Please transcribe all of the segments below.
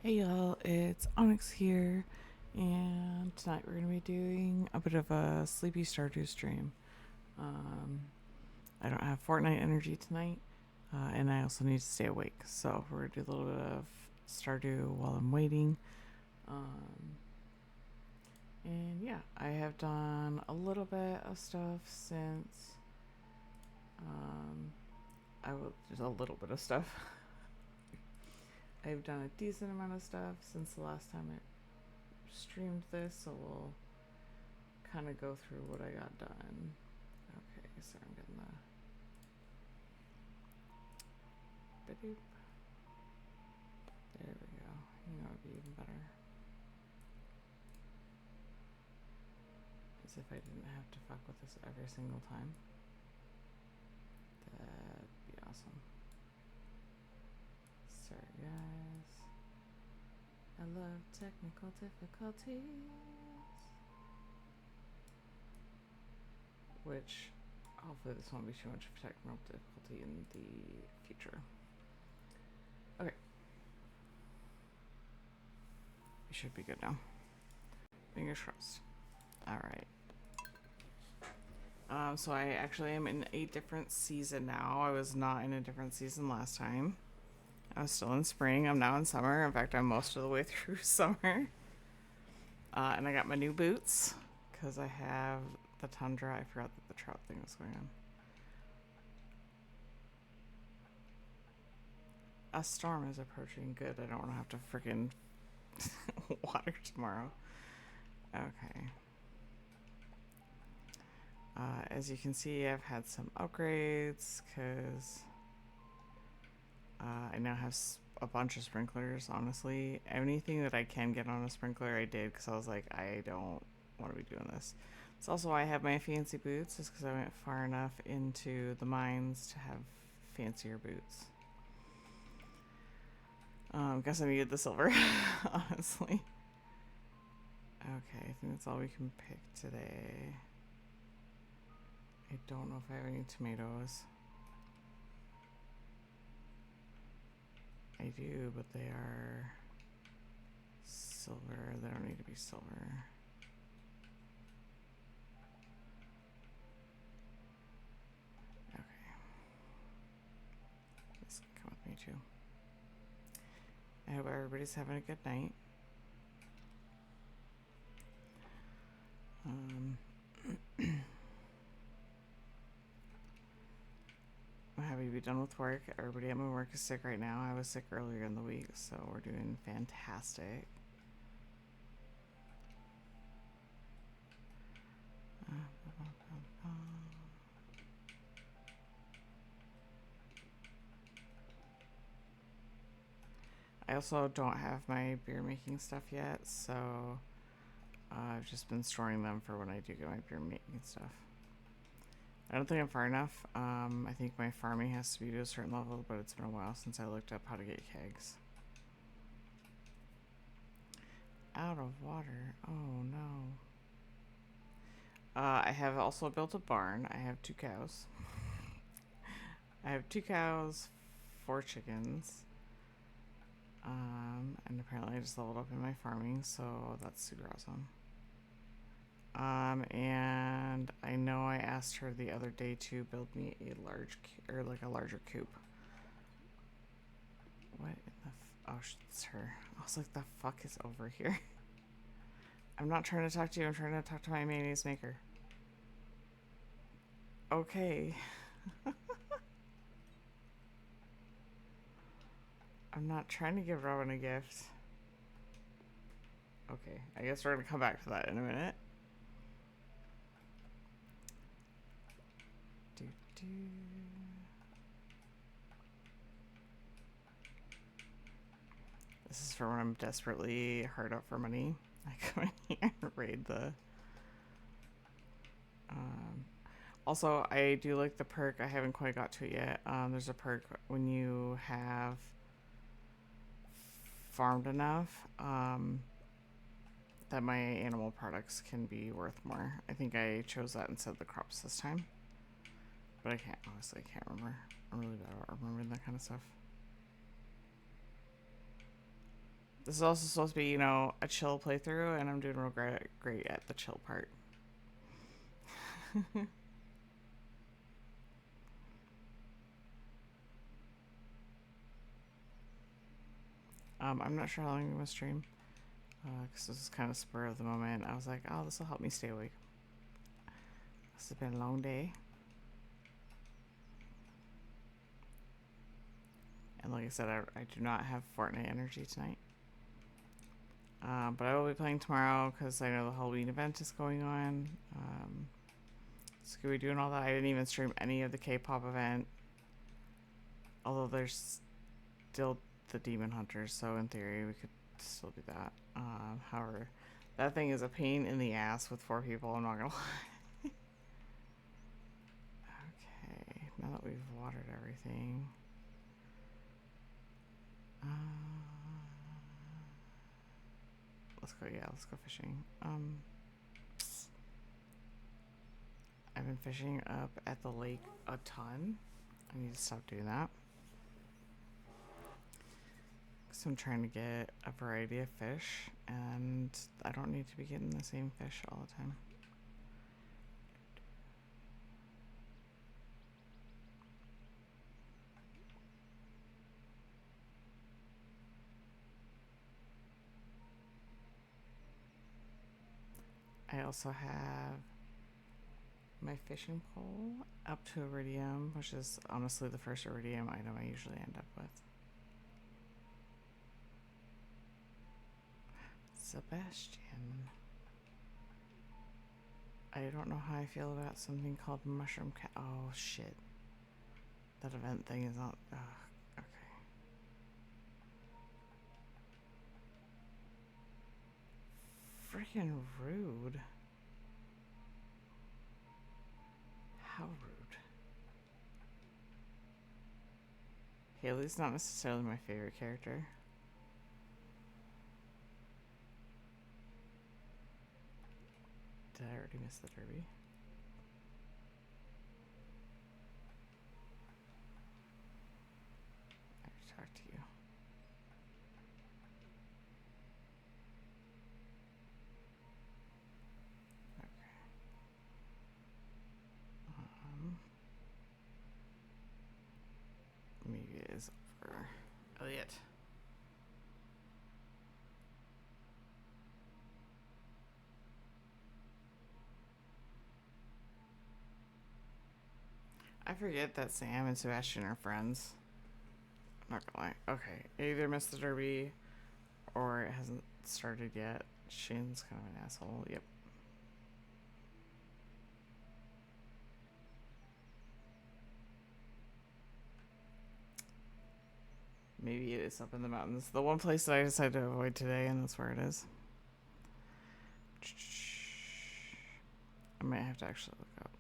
Hey y'all, it's Onyx here, and tonight we're going to be doing a bit of a sleepy Stardew stream. Um, I don't have Fortnite energy tonight, and I also need to stay awake, so we're going to do a little bit of Stardew while I'm waiting. Um, and yeah, I have done a little bit of stuff since. Just a little bit of stuff. I've done a decent amount of stuff since the last time I streamed this, so we'll kind of go through what I got done. Okay, so I'm getting the beep. There we go. You know, it'd be even better. As if I didn't have to fuck with this every single time. That'd be awesome. Sorry, guys. I love technical difficulties. Which, hopefully this won't be too much of technical difficulty in the future. Okay. We should be good now. Fingers crossed. Alright. So I actually am in a different season now. I was not in a different season last time. I was still in spring. I'm now in summer. In fact, I'm most of the way through summer. And I got my new boots because I have the tundra. I forgot that the trout thing was going on. A storm is approaching. Good. I don't want to have to freaking water tomorrow. Okay. As you can see, I've had some upgrades because I now have a bunch of sprinklers, honestly. Anything that I can get on a sprinkler, I did because I was like, I don't want to be doing this. It's also why I have my fancy boots, just because I went far enough into the mines to have fancier boots. Guess I needed the silver, honestly. Okay, I think that's all we can pick today. I don't know if I have any tomatoes. I do, but they are silver. They don't need to be silver. Okay. This can come with me too. I hope everybody's having a good night. I'm happy to be done with work. Everybody at my work is sick right now. I was sick earlier in the week, so we're doing fantastic. I also don't have my beer making stuff yet, so I've just been storing them for when I do get my beer making stuff. I don't think I'm far enough. I think my farming has to be to a certain level, but it's been a while since I looked up how to get kegs. Out of water. Oh no. I have also built a barn. I have 2 cows. I have 2 cows, 4 chickens. And apparently I just leveled up in my farming, so that's super awesome. And I know I asked her the other day to build me a larger coop. What in the oh, it's her. I was like, the fuck is over here? I'm not trying to talk to you. I'm trying to talk to my mayonnaise maker. Okay. I'm not trying to give Robin a gift. Okay, I guess we're gonna come back to that in a minute. This is for when I'm desperately hard up for money. I come in here and raid the... Also, I do like the perk. I haven't quite got to it yet. There's a perk when you have farmed enough that my animal products can be worth more. I think I chose that instead of the crops this time. But I can't, honestly, I can't remember. I'm really bad at remembering that kind of stuff. This is also supposed to be, you know, a chill playthrough, and I'm doing real great at the chill part. I'm not sure how long I'm going to stream, because this is kind of spur of the moment. I was like, oh, this will help me stay awake. This has been a long day. And like I said, I do not have Fortnite energy tonight. But I will be playing tomorrow because I know the Halloween event is going on. Scooby-Doo and all that. I didn't even stream any of the K-pop event. Although there's still the Demon Hunters, so in theory we could still do that. However, that thing is a pain in the ass with 4 people, I'm not gonna lie. Okay, now that we've watered everything. Let's go fishing. I've been fishing up at the lake a ton. I need to stop doing that. So I'm trying to get a variety of fish, and I don't need to be getting the same fish all the time. I also have my fishing pole up to iridium, which is honestly the first iridium item I usually end up with. Sebastian. I don't know how I feel about something called mushroom cat. Oh shit. That event thing is not. Okay. Freaking rude. How rude. Haley's not necessarily my favorite character. Did I already miss the derby? I have to talk to you. Okay. Maybe it is over. Elliot. I forget that Sam and Sebastian are friends. I'm not gonna lie. Okay, I either missed the derby or it hasn't started yet. Shane's kind of an asshole. Yep. Maybe it is up in the mountains. The one place that I decided to avoid today, and that's where it is. I might have to actually look up.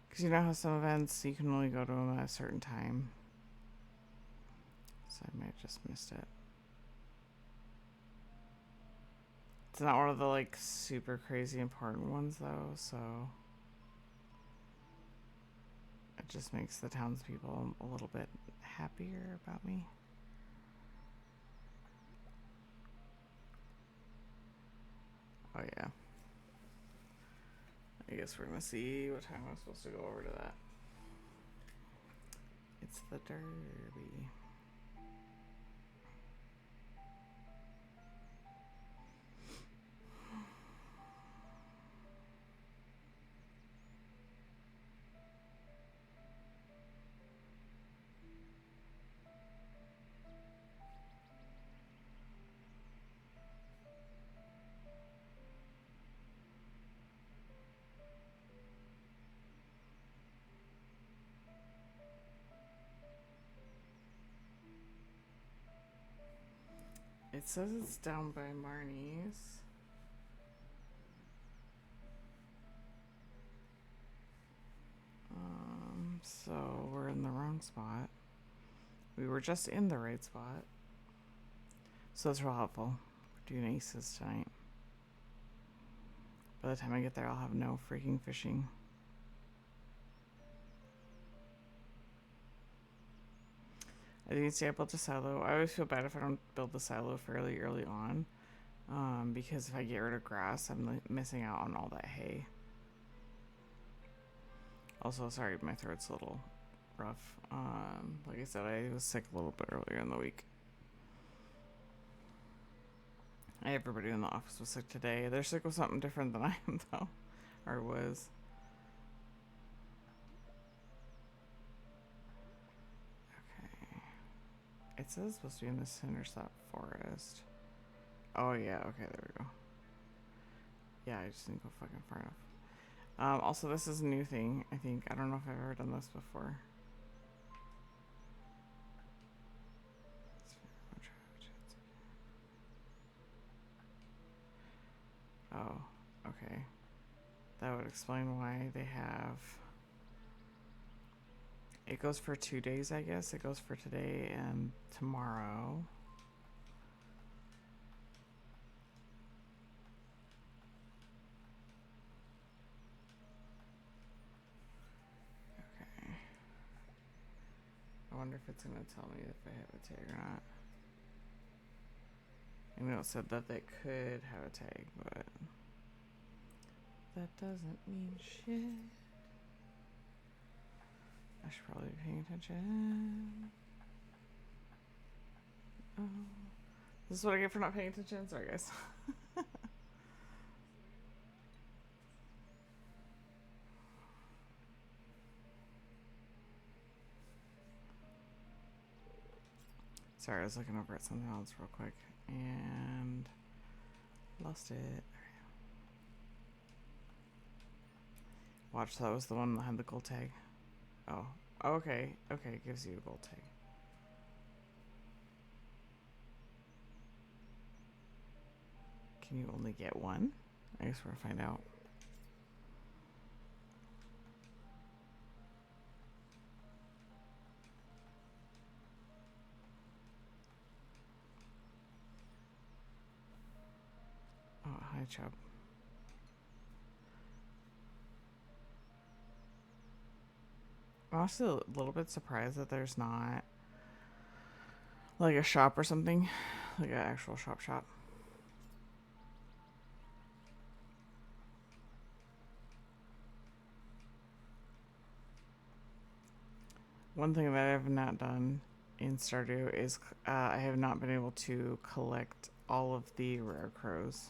Because you know how some events you can only go to them at a certain time. So I might have just missed it. It's not one of the like super crazy important ones though, so it just makes the townspeople a little bit happier about me. Oh yeah. I guess we're gonna see what time I'm supposed to go over to that. It's the derby. It says it's down by Marnie's. So we're in the wrong spot. We were just in the right spot. So that's real helpful. We're doing aces tonight. By the time I get there, I'll have no freaking fishing. I didn't say I built a silo. I always feel bad if I don't build the silo fairly early on. Because if I get rid of grass, I'm like, missing out on all that hay. Also, sorry, my throat's a little rough. Like I said, I was sick a little bit earlier in the week. Everybody in the office was sick today. They're sick with something different than I am, though. Or was. Okay. It says it's supposed to be in the Cindersap forest. Oh, yeah. Okay, there we go. Yeah, I just didn't go fucking far enough. Also, this is a new thing, I think. I don't know if I've ever done this before. Oh, okay. That would explain why they have... It goes for 2 days, I guess. It goes for today and tomorrow. Okay. I wonder if it's going to tell me if I have a tag or not. I know it said that they could have a tag, but that doesn't mean shit. I should probably be paying attention. Oh. This is what I get for not paying attention. Sorry, guys. Sorry, I was looking over at something else real quick and lost it. Watch, that was the one that had the gold tag. Oh, okay. Okay, it gives you a gold tag. Can you only get one? I guess we'll find out. Oh, hi, Chubb. I'm honestly a little bit surprised that there's not like a shop or something, like an actual shop. One thing that I have not done in Stardew is I have not been able to collect all of the rare crows.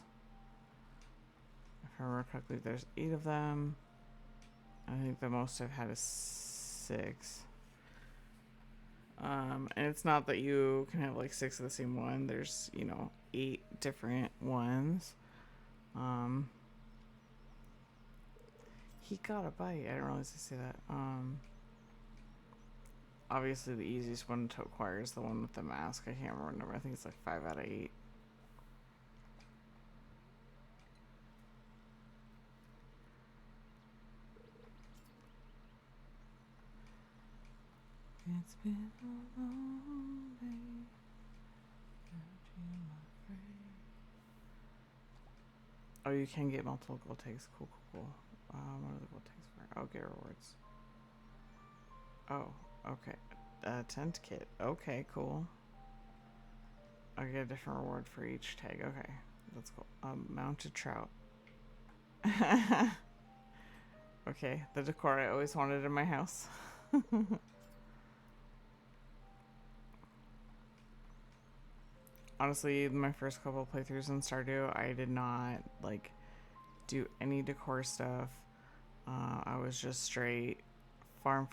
If I remember correctly, there's 8 of them. I think the most I've had is 6. And it's not that you can have like 6 of the same one. There's, 8 different ones. He got a bite. I didn't realize to say that. Obviously the easiest one to acquire is the one with the mask. I can't remember. I think it's like 5 out of 8. It's been a long day without you, my friend. Oh, you can get multiple gold tags. Cool. What are the gold tags for? Oh, get rewards. Oh, okay. Tent kit. Okay, cool. I get a different reward for each tag. Okay, that's cool. Mounted trout. Okay, the decor I always wanted in my house. Honestly, my first couple of playthroughs in Stardew, I did not do any decor stuff. I was just straight farm,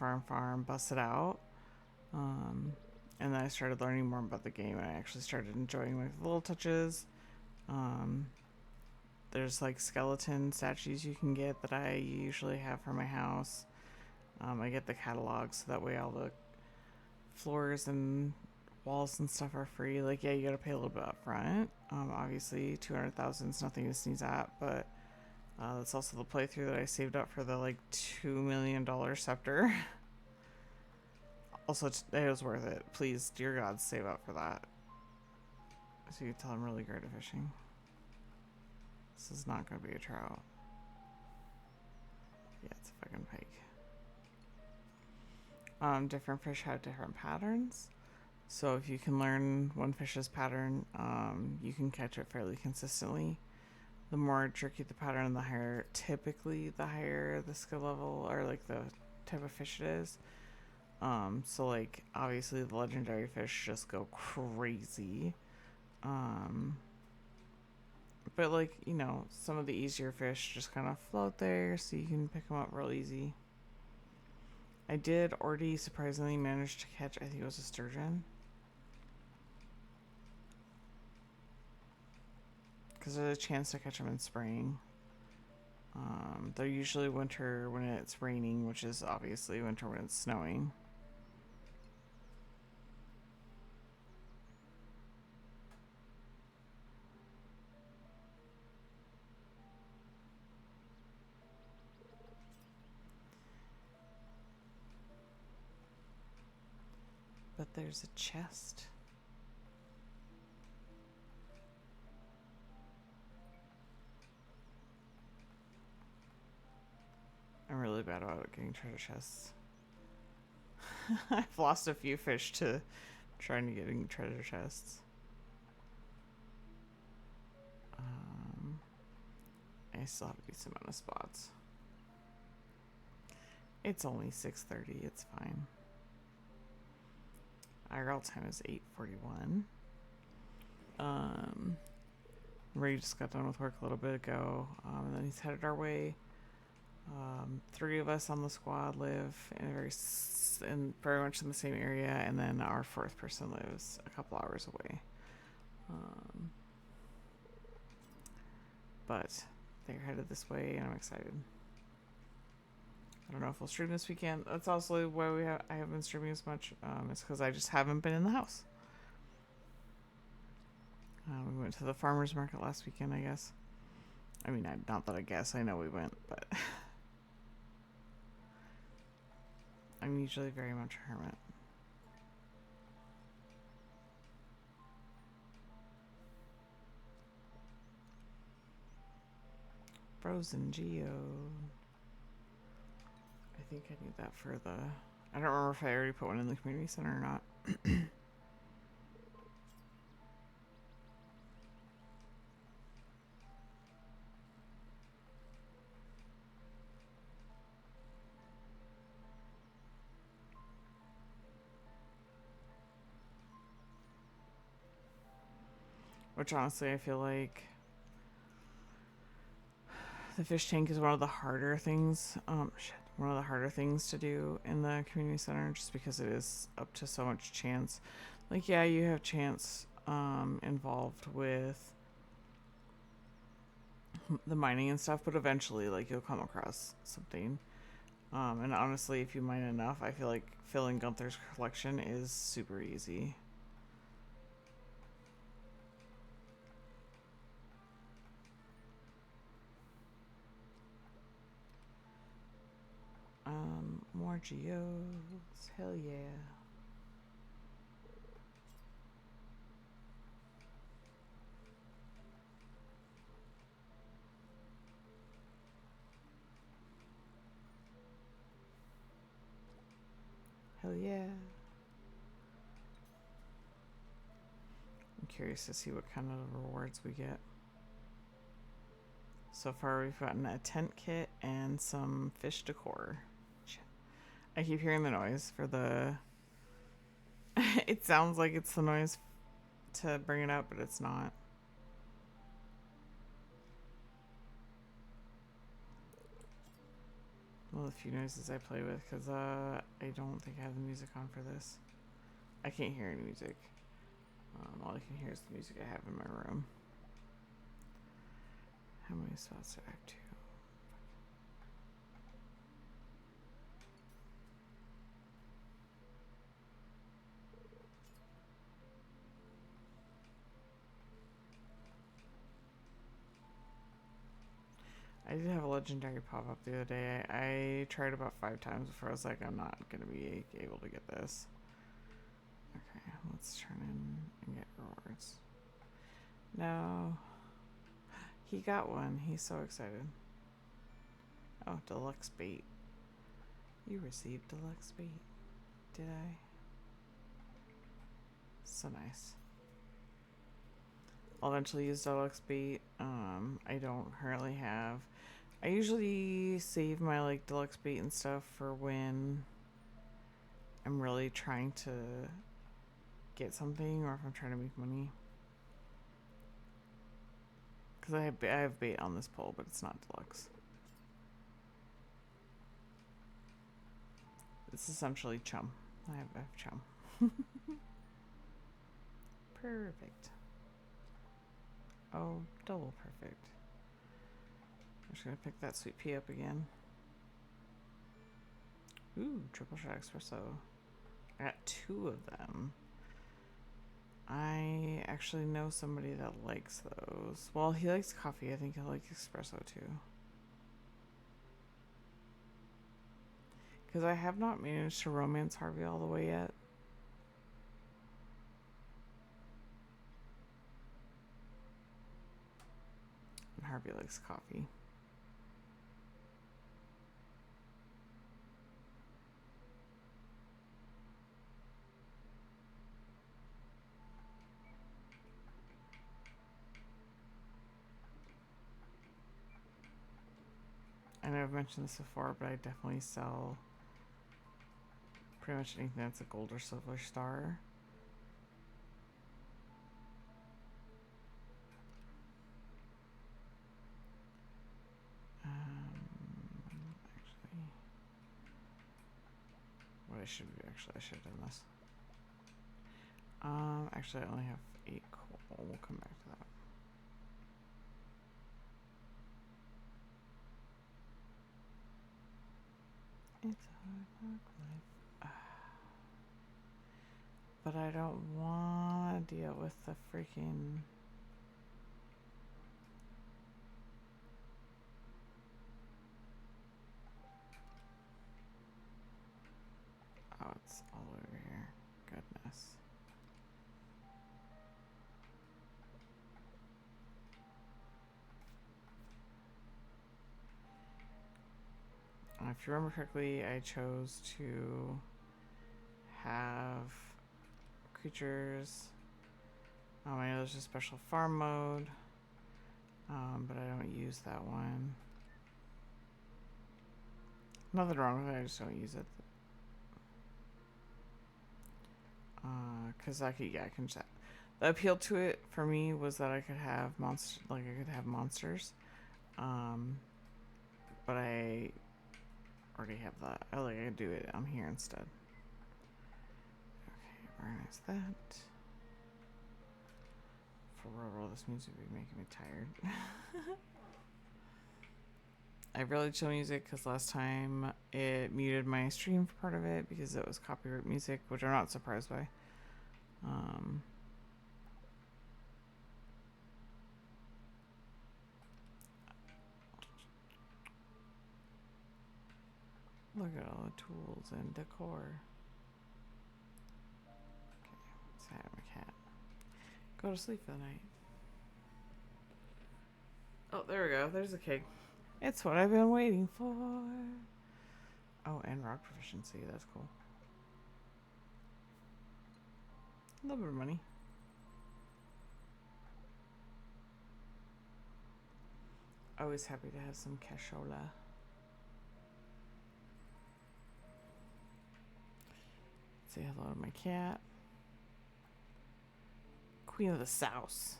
bust it out. And then I started learning more about the game, and I actually started enjoying like the little touches. There's like skeleton statues you can get that I usually have for my house. I get the catalog so that way all the floors and walls and stuff are free. Like, yeah, you gotta pay a little bit up front. Obviously 200,000 is nothing to sneeze at, but that's also the playthrough that I saved up for the like $2 million scepter. Also, it was worth it. Please, dear God, save up for that. So you can tell I'm really great at fishing. This is not gonna be a trout. Yeah, it's a fucking pike. Different fish have different patterns. So if you can learn one fish's pattern, you can catch it fairly consistently. The more tricky the pattern, typically the higher the skill level or like the type of fish it is. So like obviously the legendary fish just go crazy. Um, but like, you know, some of the easier fish just kind of float there so you can pick them up real easy. I did already surprisingly manage to catch, I think it was a sturgeon. Because there's a chance to catch them in spring. They're usually winter when it's raining, which is obviously winter when it's snowing. But there's a chest. I'm really bad about getting treasure chests. I've lost a few fish to trying to get treasure chests. I still have a decent amount of spots. It's only 6:30. It's fine. IRL time is 8:41. Ray just got done with work a little bit ago, and then he's headed our way. 3 of us on the squad live in very much in the same area, and then our 4th person lives a couple hours away. But they're headed this way, and I'm excited. I don't know if we'll stream this weekend. That's also why I haven't been streaming as much. It's because I just haven't been in the house. We went to the farmer's market last weekend, I guess. I mean, not that I guess. I know we went, but I'm usually very much a hermit. Frozen Geo. I think I need that for the... I don't remember if I already put one in the community center or not. Which honestly, I feel like the fish tank is one of the harder things. One of the harder things to do in the community center, just because it is up to so much chance. Like, yeah, you have chance involved with the mining and stuff, but eventually, like, you'll come across something. And honestly, if you mine enough, I feel like filling Gunther's collection is super easy. More geodes. Hell yeah. Hell yeah. I'm curious to see what kind of rewards we get. So far, we've gotten a tent kit and some fish decor. I keep hearing the noise for the... It sounds like it's the noise to bring it up, but it's not. Well, the few noises I play with, because I don't think I have the music on for this. I can't hear any music. All I can hear is the music I have in my room. How many spots do I have? 2. I did have a legendary pop up the other day. I tried about 5 times before I was like, I'm not going to be able to get this. Okay, let's turn in and get rewards. No. He got one. He's so excited. Oh, deluxe bait. You received deluxe bait. Did I? So nice. I'll eventually use deluxe bait. I don't currently have. I usually save my like deluxe bait and stuff for when I'm really trying to get something or if I'm trying to make money. Because I have bait on this pole, but it's not deluxe. It's essentially chum. I have chum. Perfect. Oh, double perfect. I'm just gonna pick that sweet pea up again. Ooh, triple shot espresso. I got 2 of them. I actually know somebody that likes those. Well, he likes coffee. I think he'll like espresso too. Because I have not managed to romance Harvey all the way yet. And Harvey likes coffee. I know I've mentioned this before, but I definitely sell pretty much anything that's a gold or silver star. Actually, what I should do, I should have done this. Actually, I only have 8 coal. We'll come back to that. It's a hard work life. But I don't want to deal with the freaking... Oh, it's all over here. Goodness. If you remember correctly, I chose to have creatures. I know there's a special farm mode, but I don't use that one. Nothing wrong with it, I just don't use it. Cause I can just. The appeal to it for me was that I could have monsters, but I already have that. I could do it on here instead. Okay, organize that. For real, this music would be making me tired. I really chill music because last time it muted my stream for part of it because it was copyright music, which I'm not surprised by. Look at all the tools and decor. Okay, let's have my cat. Go to sleep for the night. Oh, there we go. There's a cake. It's what I've been waiting for. Oh, and rock proficiency. That's cool. A little bit of money. Always happy to have some cashola. Say hello to my cat. Queen of the South.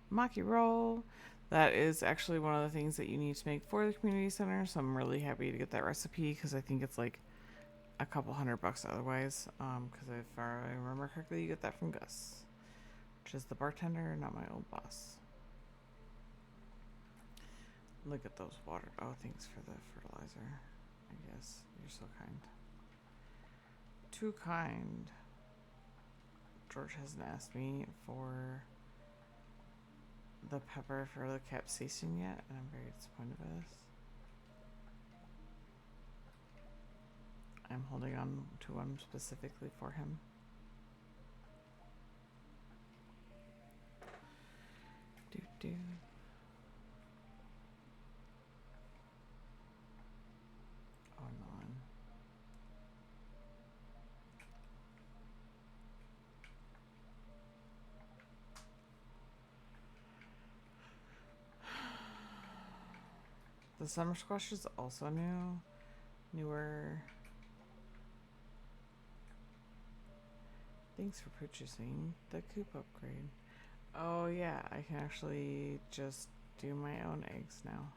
Maki roll. That is actually one of the things that you need to make for the community center. So I'm really happy to get that recipe because I think it's like a couple $100 otherwise. Because if I remember correctly, you get that from Gus, which is the bartender, not my old boss. Look at those water. Oh, thanks for the fertilizer. I guess you're so kind. Too kind. George hasn't asked me for the pepper for the capsaicin yet, and I'm very disappointed by this. I'm holding on to one specifically for him. Do. Oh, no. The summer squash is also new. Newer. Thanks for purchasing the coop upgrade. Oh yeah, I can actually just do my own eggs now.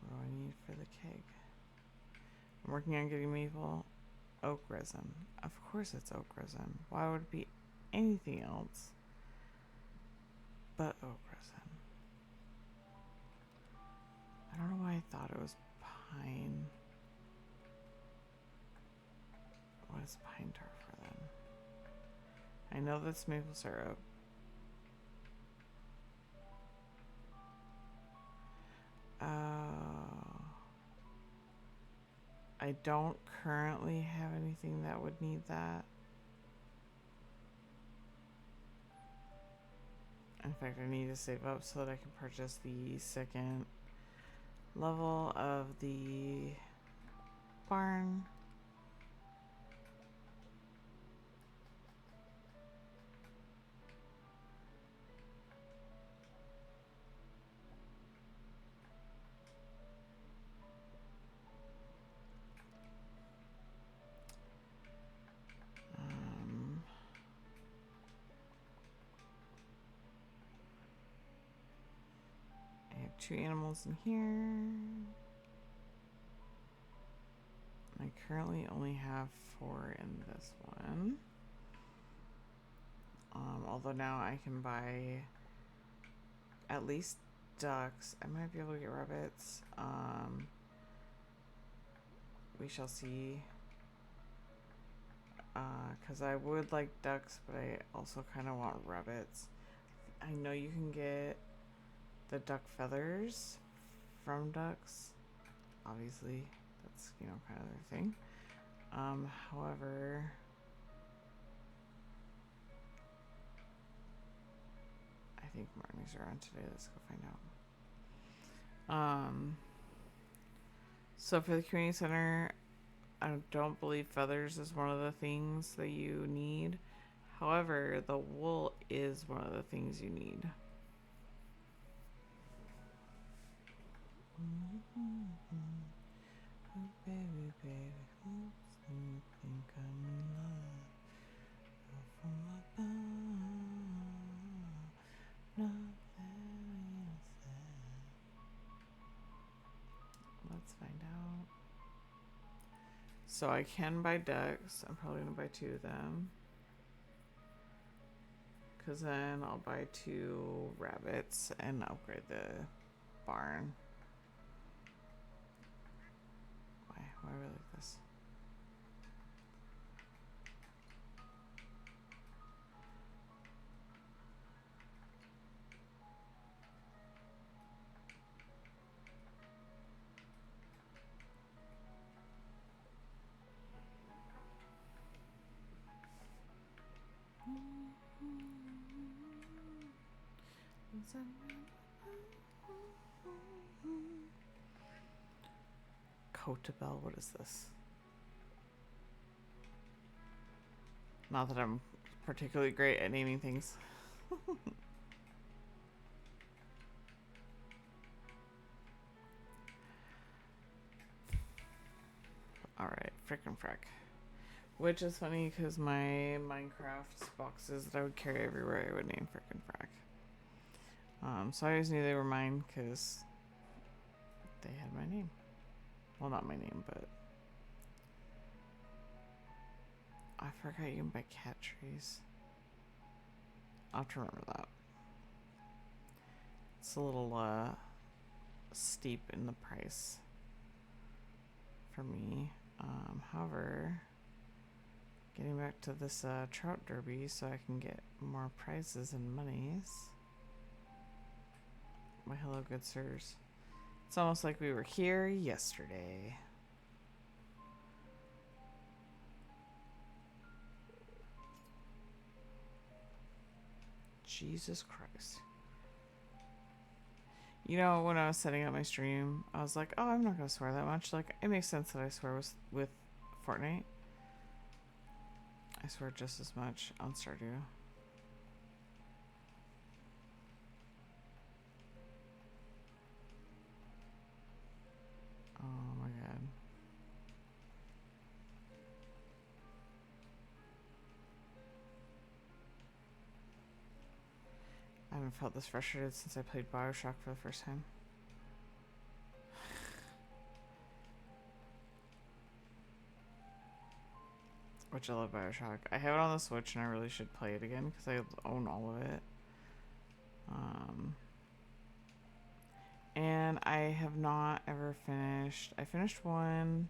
What do I need for the keg? I'm working on getting maple oak resin. Of course it's oak resin. Why would it be anything else but oak resin? I don't know why I thought it was pine. What is pine tar for then? I know that's maple syrup. I don't currently have anything that would need that. In fact, I need to save up so that I can purchase the second level of the barn. I have 2 animals in here. I currently only have 4 in this one. Although now I can buy at least ducks. I might be able to get rabbits. We shall see. Because I would like ducks, but I also kind of want rabbits. I know you can get the duck feathers from ducks. Obviously, that's, you know, kind of their thing. However, I think Marnie's around today. Let's go find out. So for the community center, I don't believe feathers is one of the things that you need. However, the wool is one of the things you need. Oh, baby, baby, oops, you think I'm in love? From above, nothing else. Let's find out. So I can buy ducks. I'm probably gonna buy 2 of them. Cause then I'll buy 2 rabbits and upgrade the barn. Why are we like this? Cotabel, what is this? Not that I'm particularly great at naming things. Alright, frickin' frack. Which is funny because my Minecraft boxes that I would carry everywhere I would name frickin' frack. So I always knew they were mine because they had my name. Well, not my name, but I forgot you can buy cat trees. I'll have to remember that. It's a little steep in the price for me. However, getting back to this trout derby so I can get more prizes and monies. My hello, good sirs. It's almost like we were here yesterday. Jesus Christ. You know, when I was setting up my stream, I was like, oh, I'm not going to swear that much. Like, it makes sense that I swear with Fortnite. I swear just as much on Stardew. haven't felt this frustrated since I played Bioshock for the first time. Which I love Bioshock. I have it on the Switch and I really should play it again because I own all of it. And I have not ever finished. I finished one.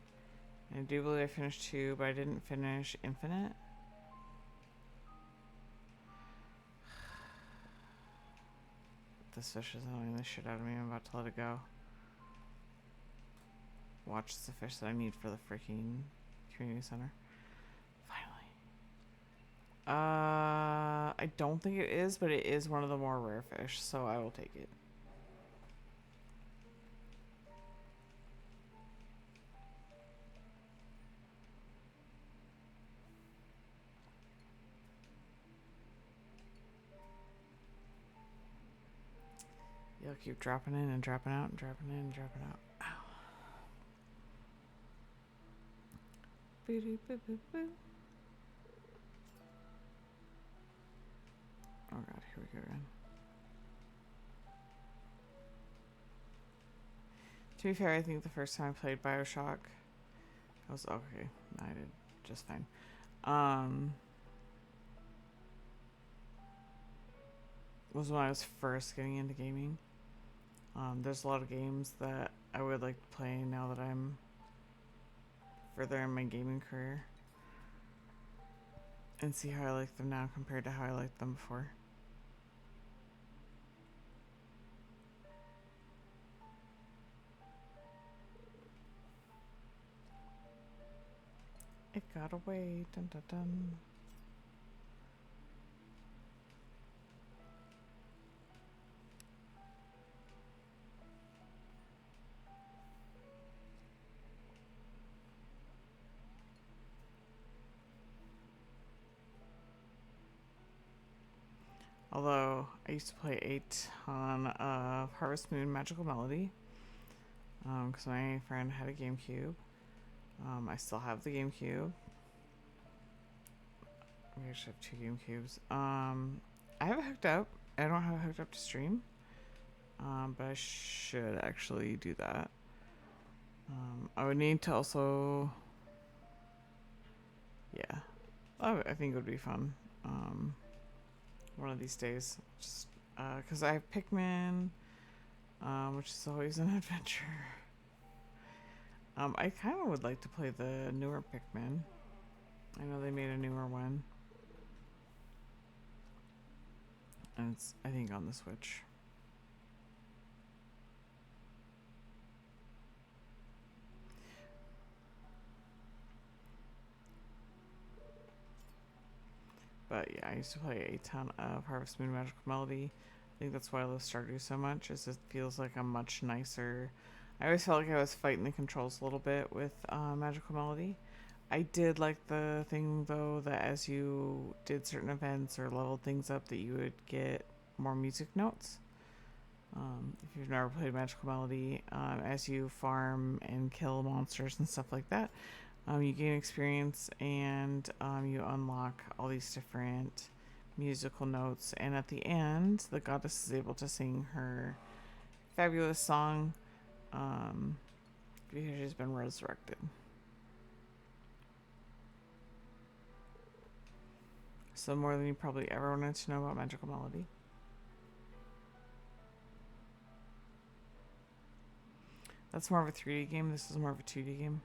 And I do believe I finished two, but I didn't finish Infinite. This fish is annoying the shit out of me. I'm about to let it go. Watch the fish that I need for the freaking community center. Finally. I don't think it is, but it is one of the more rare fish, so I will take it. You'll keep dropping in and dropping out and dropping in and dropping out. Ow. Boo-doo-boo-boo-boo. Oh god, here we go again. To be fair, I think the first time I played Bioshock, I was okay. I did just fine. Was when I was first getting into gaming. There's a lot of games that I would like to play now that I'm further in my gaming career. And see how I like them now compared to how I liked them before. It got away. Dun dun dun. Although I used to play a ton of Harvest Moon Magical Melody, because my friend had a GameCube. I still have the GameCube. We actually have two GameCubes. I have it hooked up. I don't have it hooked up to stream, but I should actually do that. I would need to also, yeah. Oh, I think it would be fun. One of these days, just because I have Pikmin, which is always an adventure. I kind of would like to play the newer Pikmin. I know they made a newer one, and it's I think on the Switch. But yeah, I used to play a ton of Harvest Moon Magical Melody. I think that's why I love Stardew so much, is it feels like a much nicer. I always felt like I was fighting the controls a little bit with Magical Melody. I did like the thing though that as you did certain events or leveled things up that you would get more music notes. If you've never played Magical Melody, as you farm and kill monsters and stuff like that, you gain experience and you unlock all these different musical notes. And at the end, the goddess is able to sing her fabulous song because she's been resurrected. So more than you probably ever wanted to know about Magical Melody. That's more of a 3D game. This is more of a 2D game.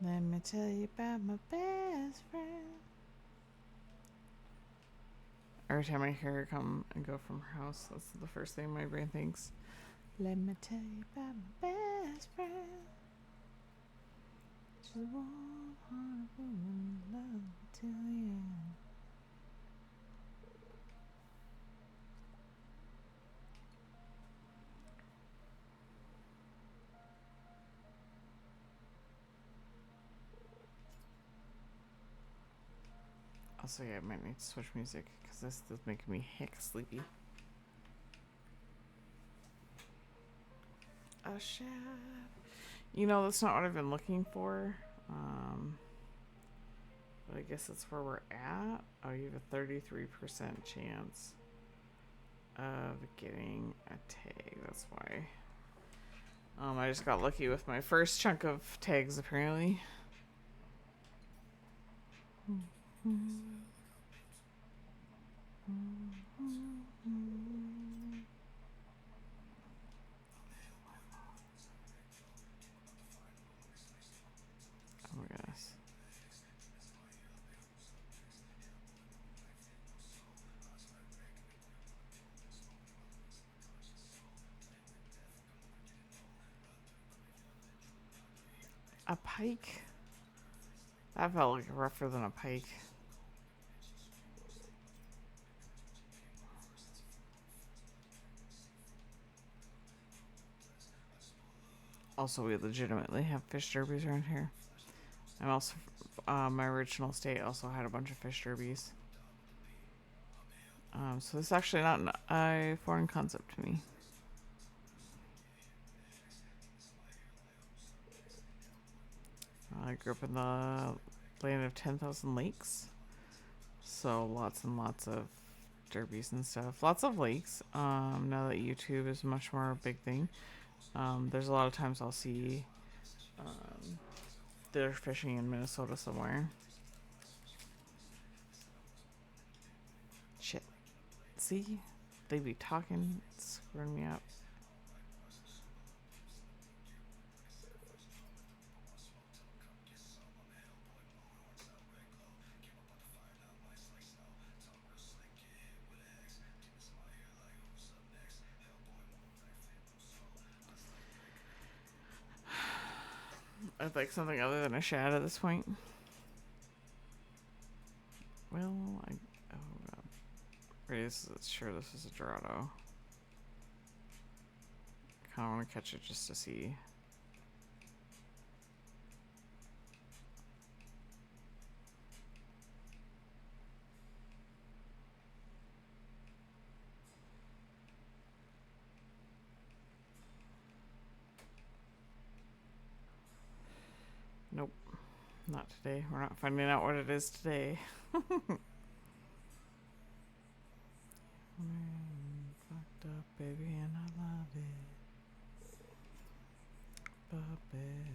Let me tell you about my best friend. Every time I hear her come and go from her house, that's the first thing my brain thinks. Let me tell you about my best friend. She's a warm-hearted woman, love till the end. Also, yeah, I might need to switch music because this is making me heck sleepy. Oh shit. You know, that's not what I've been looking for. But I guess that's where we're at. Oh, you have a 33% chance of getting a tag. That's why. I just got lucky with my first chunk of tags, apparently. Oh my gosh. A pike? That felt like rougher than a pike. Also, we legitimately have fish derbies around here. I'm also, my original state also had a bunch of fish derbies. So this is actually not a foreign concept to me. I grew up in the land of 10,000 lakes. So lots and lots of derbies and stuff. Lots of lakes. Now that YouTube is much more a big thing. There's a lot of times I'll see they're fishing in Minnesota somewhere. Shit. See? They be talking, screwing me up. I'd like something other than a shad at this point. Well, oh god. Pretty sure this is a Dorado. Kinda wanna catch it just to see. Nope. Not today. We're not finding out what it is today. Fucked up, baby, and I love it. Puppet.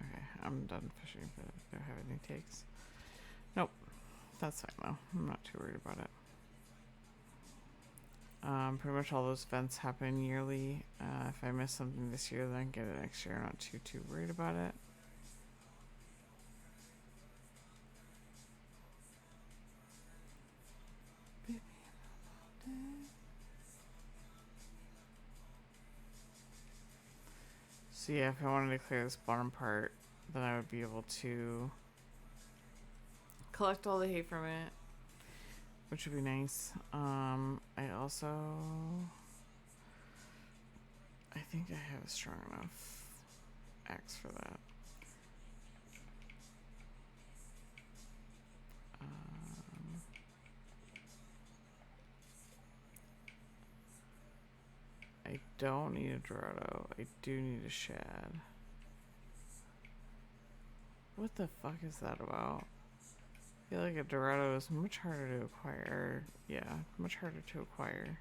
Okay, I'm done fishing, but I don't have any takes. Nope. That's fine though. I'm not too worried about it. Pretty much all those events happen yearly. If I miss something this year, then I get it next year. I'm not too worried about it. So yeah, if I wanted to clear this bottom part, then I would be able to collect all the hay from it, which would be nice. I also, I think I have a strong enough axe for that. I don't need a Dorado. I do need a shad. What the fuck is that about? I feel like a Dorado is much harder to acquire. Yeah, much harder to acquire.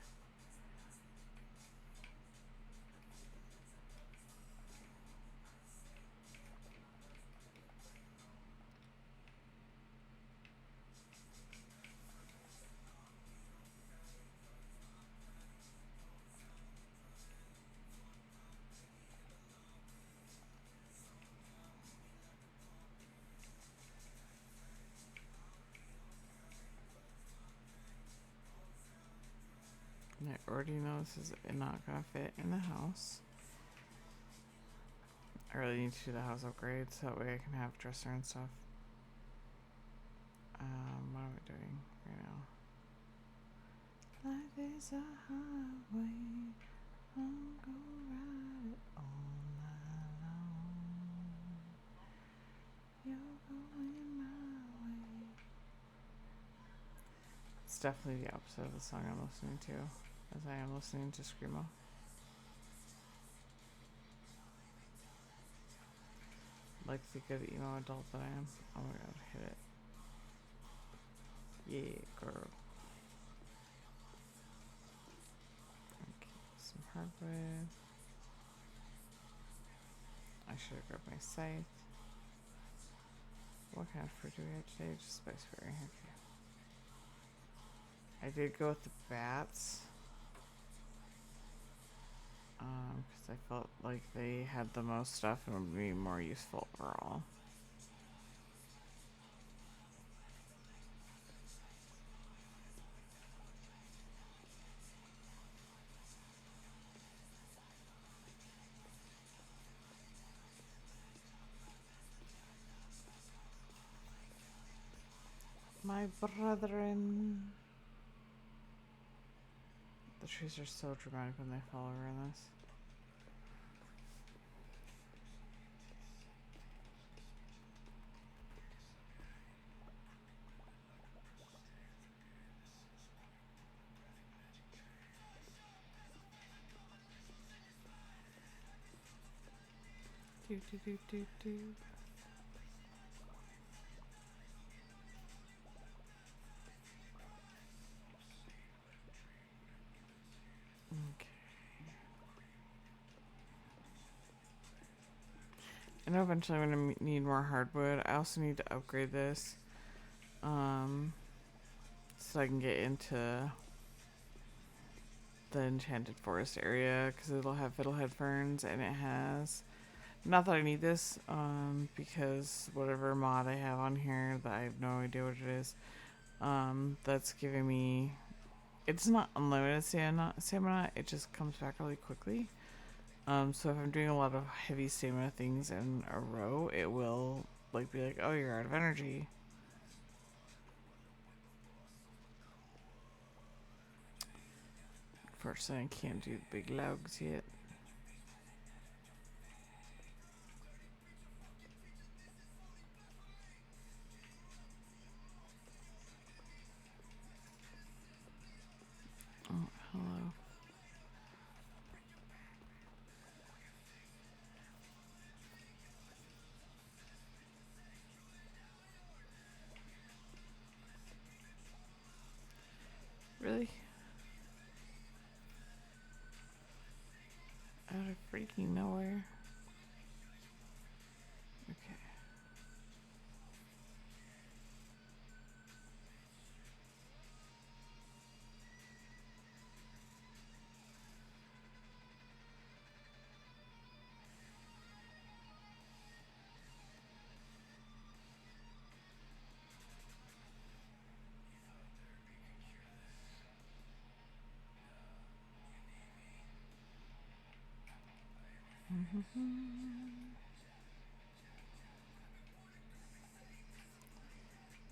And I already know this is not gonna fit in the house. I really need to do the house upgrade so that way I can have dresser and stuff. What am I doing right now? Life is a highway, I'm gonna ride it all night long. You're going my way. definitely the opposite of the song I'm listening to, as I am listening to Screamo. Like the good emo adult that I am. Oh my god, hit it. Yeah, girl. Okay, some hardwood. I should have grabbed my scythe. What kind of fruit do we have today? Just spiceberry. Okay. I did go with the bats. Because I felt like they had the most stuff and would be more useful overall. My brethren. The trees are so dramatic when they fall over in this. Do, do, do, do, do. Okay. I know eventually I'm going to need more hardwood. I also need to upgrade this. So I can get into the enchanted forest area because it'll have fiddlehead ferns and it has, not that I need this, because whatever mod I have on here that I have no idea what it is, that's giving me, it's not unlimited stamina, it just comes back really quickly. So if I'm doing a lot of heavy stamina things in a row, it will like be like, oh, you're out of energy. Unfortunately, I can't do the big logs yet. Oh, hello. Really? Out of freaking nowhere. Okay.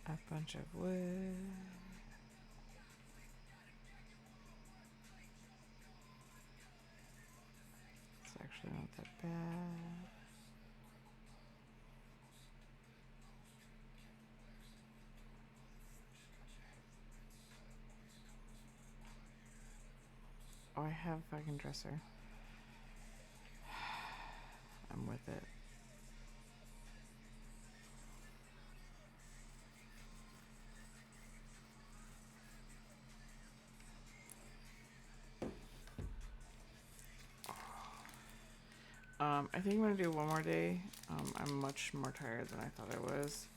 A bunch of wood. It's actually not that bad. Oh, I have a fucking dresser. I'm with it. I think I'm gonna do one more day. I'm much more tired than I thought I was.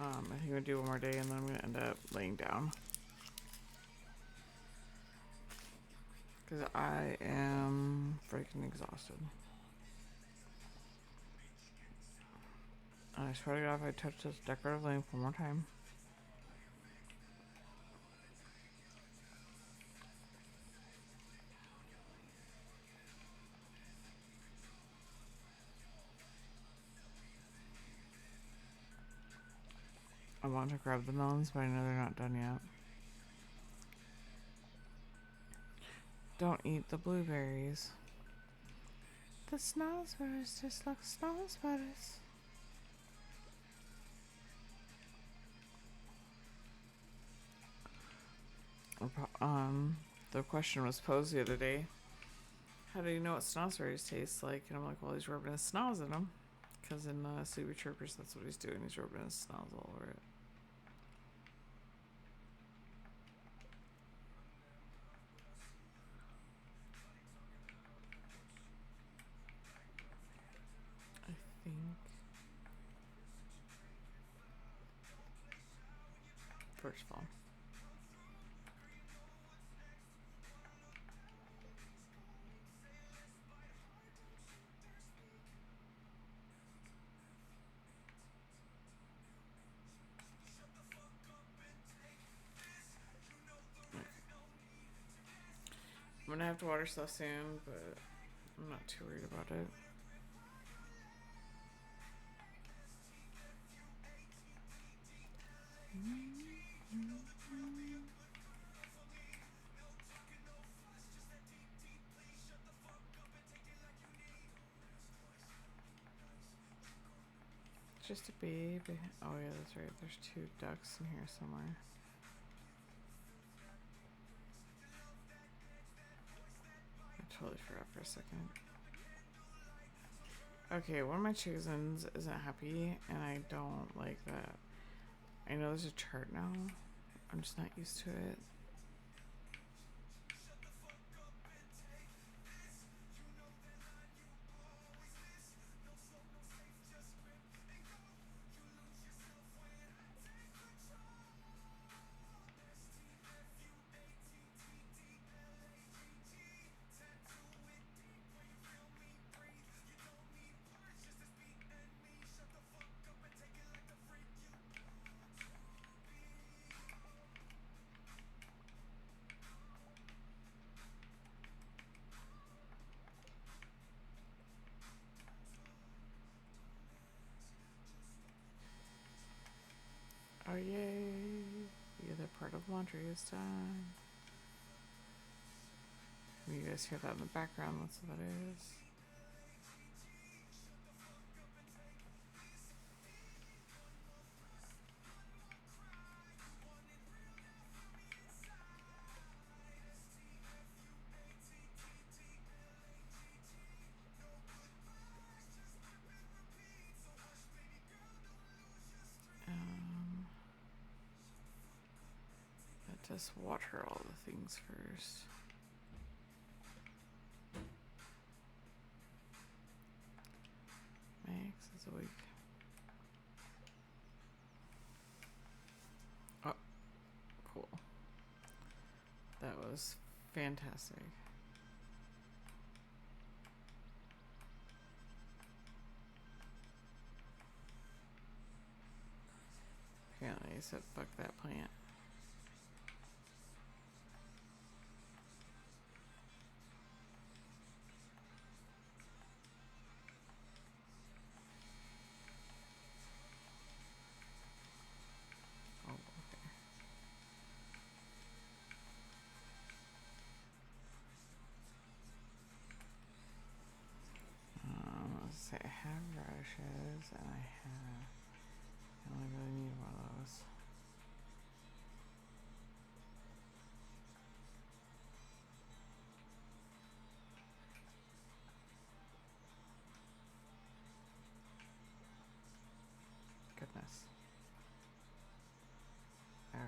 I think I'm gonna do one more day and then I'm gonna end up laying down. Because I am freaking exhausted. I swear to God, if I touch this decorative lamp one more time. I want to grab the melons, but I know they're not done yet. Don't eat the blueberries. The snowsberries just like snowsberries. the question was posed the other day. How do you know what snozzberries taste like? And I'm like, well, he's rubbing his snoz in them. Because in Sleepy Troopers, that's what he's doing. He's rubbing his snoz all over it. I think. First of all. I'm gonna have to water stuff soon, but I'm not too worried about it. Just a baby. Oh yeah, that's right. There's 2 ducks in here somewhere. I totally forgot for a second. Okay, one of my chickens isn't happy, and I don't like that. I know there's a chart now. I'm just not used to it. Oh yay! The other part of laundry is done. You guys hear that in the background, that's what that is. Just water all the things first. Max is awake. Oh, cool. That was fantastic. Apparently I said fuck that plant. Oh, okay. Let's say I have radishes and I only really need one of those. Goodness. Okay.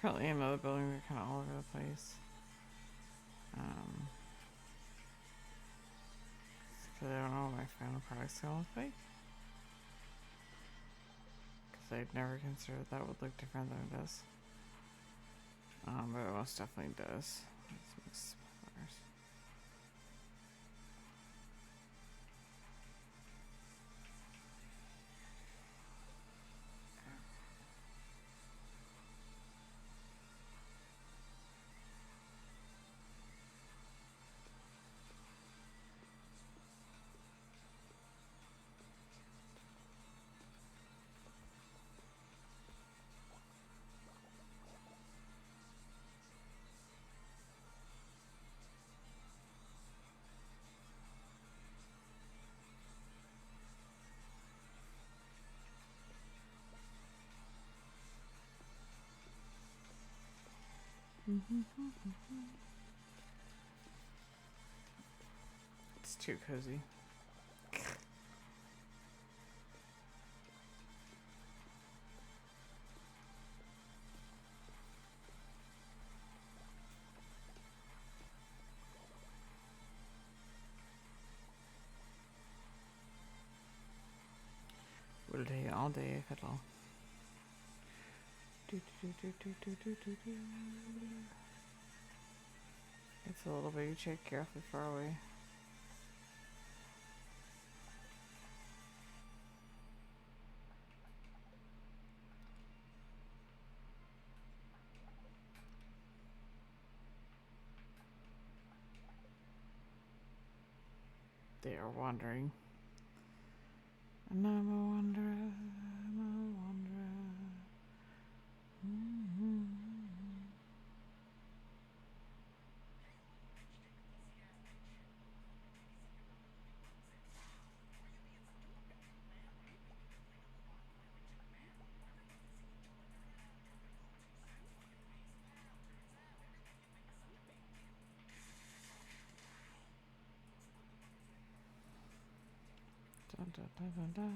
currently in another building. We're kind of all over the place. Because I don't know what my final product's gonna look like. Because I'd never considered that would look different than it does. But it most definitely does. Let's mix colors. It's too cozy. All day, all day, fiddle. It's a little baby chick, you're awfully far away. They are wandering. And I'm a wanderer, I'm a wanderer. Dun, dun, dun, dun, dun.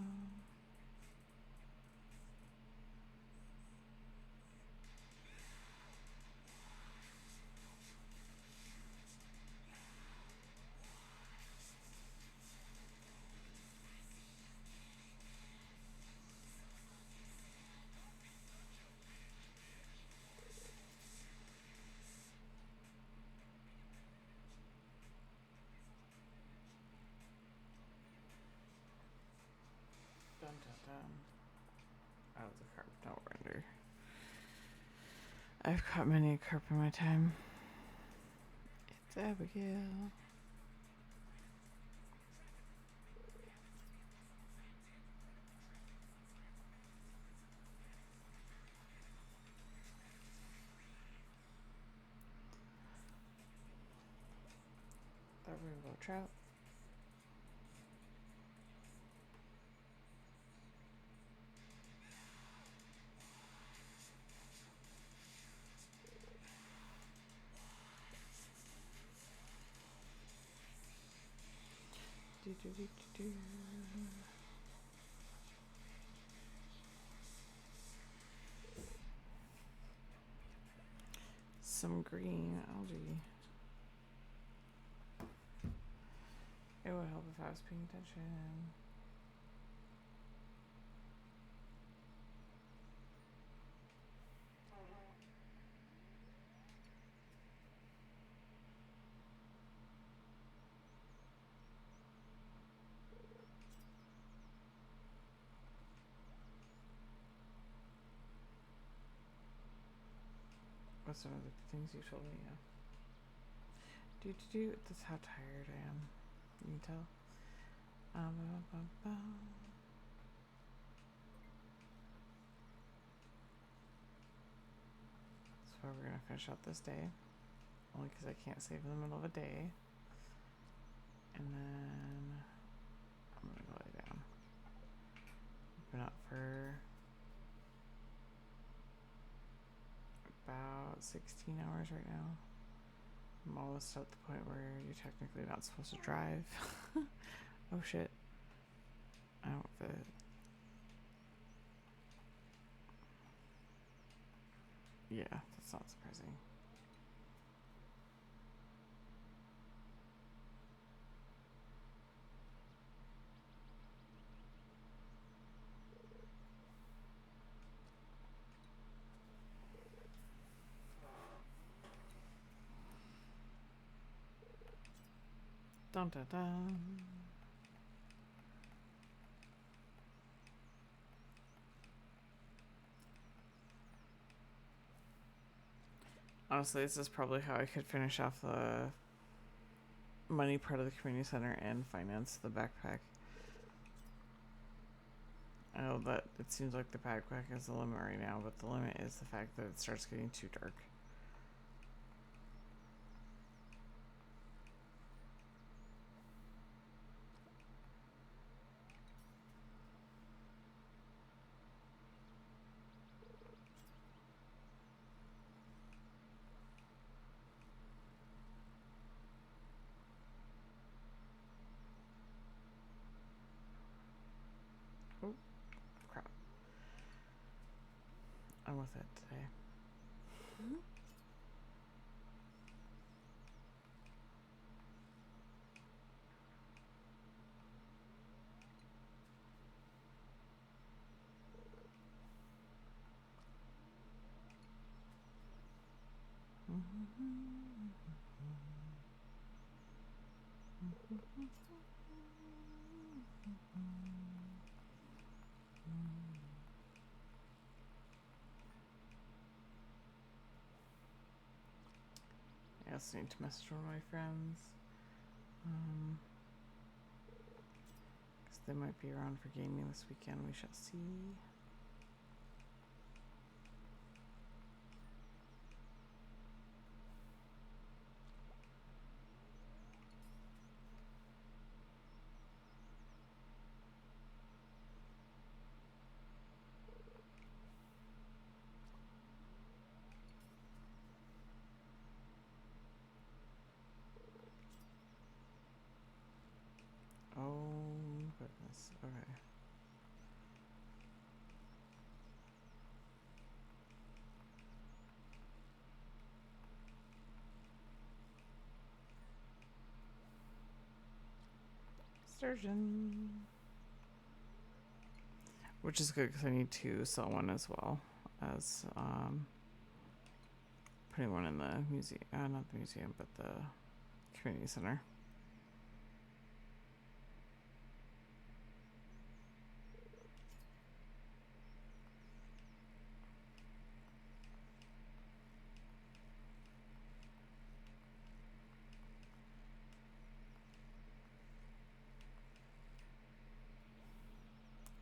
Dun, dun, dun. Out of the carp, don't render. I've caught many a carp in my time. It's Abigail. That rainbow trout. Do, do, do, do, do. Some green algae. It would help if I was paying attention. What's some of the things you told me? Yeah. Do. That's how tired I am. You can tell. So we're gonna finish out this day, only because I can't save in the middle of a day. And then I'm gonna go lay down. I've been up for about 16 hours right now. I'm almost at the point where you're technically not supposed to drive. Oh shit. I don't fit. Yeah, that's not surprising. Dun dun dun. Honestly, this is probably how I could finish off the money part of the community center and finance the backpack. I know that it seems like the backpack is the limit right now, but the limit is the fact that it starts getting too dark. Oh, crap. I'm with it today. I also need to message one of my friends. Because they might be around for gaming this weekend. We shall see. Oh, goodness. Okay. Sturgeon. Which is good because I need to sell one as well as putting one in the museum. Not the museum, but the community center.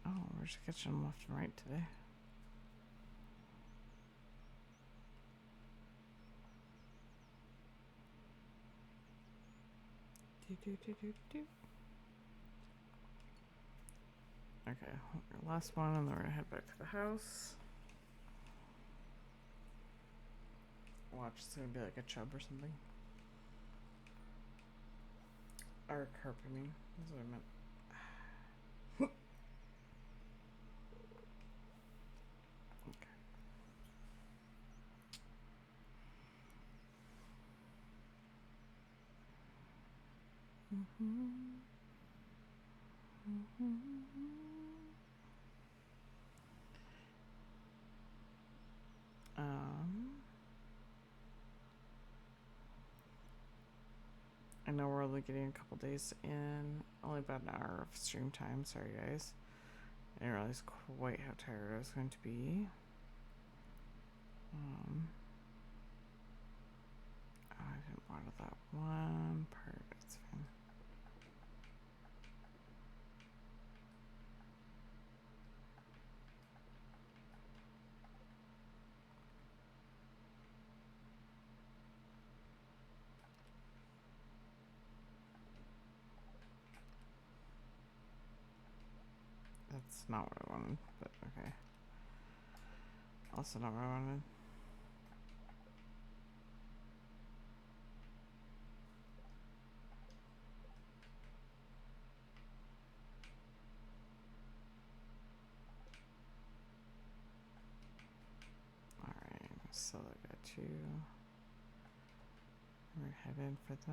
Oh, we're just catching left and right today. Okay, last one, and then we're gonna head back to the house. Watch, it's gonna be like a chub or something. Or carp, I mean. That's what I meant. Okay. I know we're only getting a couple days in, only about an hour of stream time. Sorry, guys. I didn't realize quite how tired I was going to be. I didn't water that one part. It's fine. That's not what I wanted, but okay. Also not what I wanted. Alright, so to we're headed for the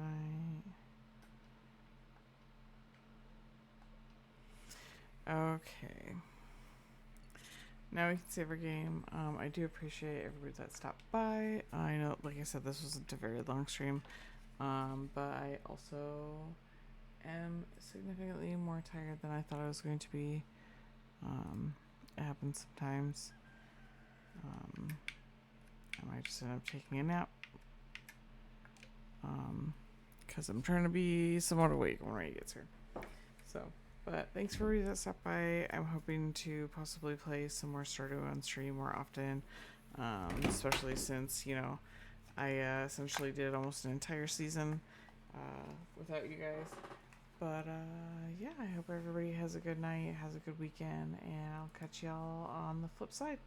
night. Okay. Now we can save our game. I do appreciate everybody that stopped by. I know, like I said, this wasn't a very long stream. But I also am significantly more tired than I thought I was going to be. It happens sometimes. I might just end up taking a nap. Because I'm trying to be somewhat awake when Ray gets here. So, but thanks for everybody that stopped by. I'm hoping to possibly play some more Stardew on stream more often. Especially since, you know, I essentially did almost an entire season without you guys. But yeah, I hope everybody has a good night, has a good weekend, and I'll catch y'all on the flip side.